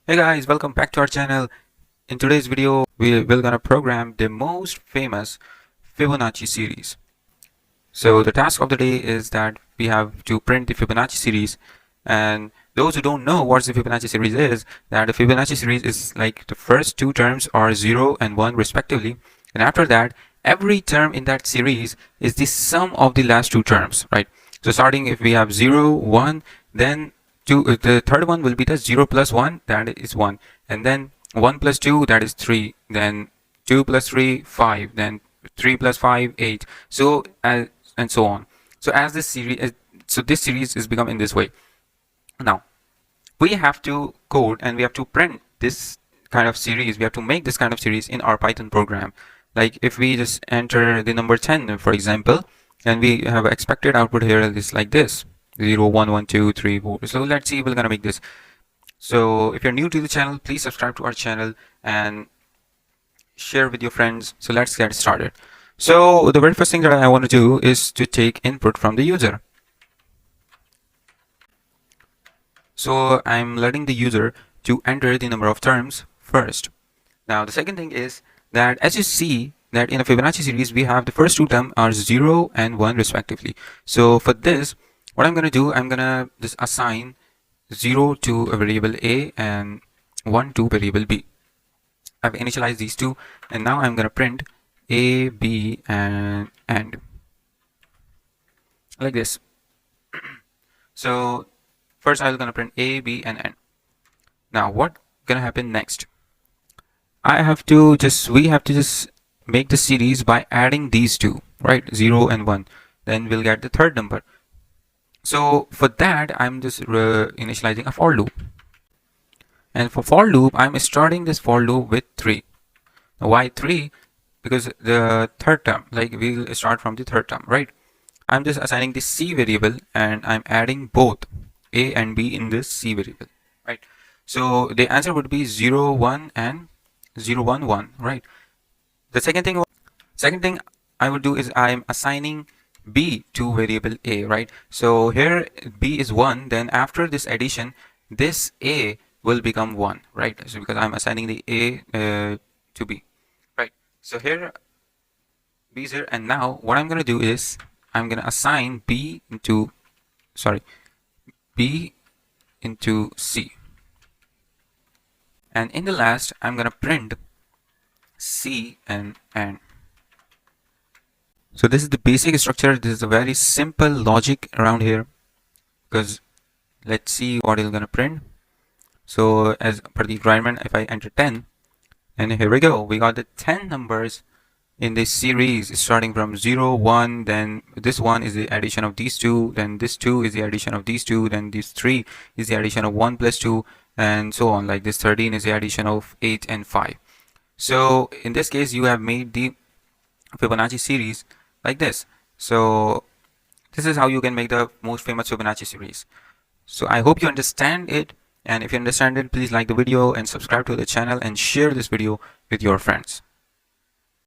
Hey guys, welcome back to our channel. In today's video, we're gonna program the most famous Fibonacci series. So the task of the day is that we have to print the Fibonacci series. And those who don't know what the Fibonacci series is, that the Fibonacci series is like the first two terms are 0 and 1 respectively. And after that, every term in that series is the sum of the last two terms, right? So starting if we have 0, 1, then the third one will be the 0 plus 1, that is 1. And then 1 plus 2, that is 3. Then 2 plus 3, 5. Then 3 plus 5, 8. So and so on. So as this series, this series is become in this way. Now we have to code and we have to print this kind of series. We have to make this kind of series in our Python program. Like if we just enter the number 10, for example, and we have expected output here is like this: 0, 1, 1, 2, 3, 4. So let's see if we're gonna make this. So if you're new to the channel, please subscribe to our channel and share with your friends. So let's get started. So the very first thing that I want to do is to take input from the user. So I'm letting the user to enter the number of terms first. Now the second thing is that as you see that in a Fibonacci series we have the first two terms are 0 and 1 respectively. So for this, what I'm going to do, I'm going to just assign 0 to a variable A and 1 to variable B. I've initialized these two, and now I'm going to print A, B, and like this. So first I'm going to print A, B, and N. Now what going to happen next? We have to just make the series by adding these two, right? 0 and 1. Then we'll get the third number. So for that, I'm just initializing a for loop. And for for loop, I'm starting this for loop with 3. Now why 3? Because the third term, like we'll start from the third term, right? I'm just assigning the C variable and I'm adding both A and B in this C variable, right? So the answer would be 0, 1 and 0, 1, 1, right? The second thing I would do is I'm assigning B to variable A, right? So here B is 1, then after this addition, this A will become 1, right? So because I'm assigning the A to B, right? So here B is here, and now what I'm going to do is I'm going to assign B into C. And in the last, I'm going to print C and N. So this is the basic structure. This is a very simple logic around here, because let's see what it's going to print. So as per the requirement, if I enter 10, and here we go, we got the 10 numbers in this series starting from 0, 1, then this 1 is the addition of these two, then this 2 is the addition of these two, then this 3 is the addition of 1 plus 2, and so on. Like this 13 is the addition of 8 and 5. So in this case, you have made the Fibonacci series like this. So this is how you can make the most famous Fibonacci series. So I hope you understand it, and if you understand it, please like the video and subscribe to the channel and share this video with your friends.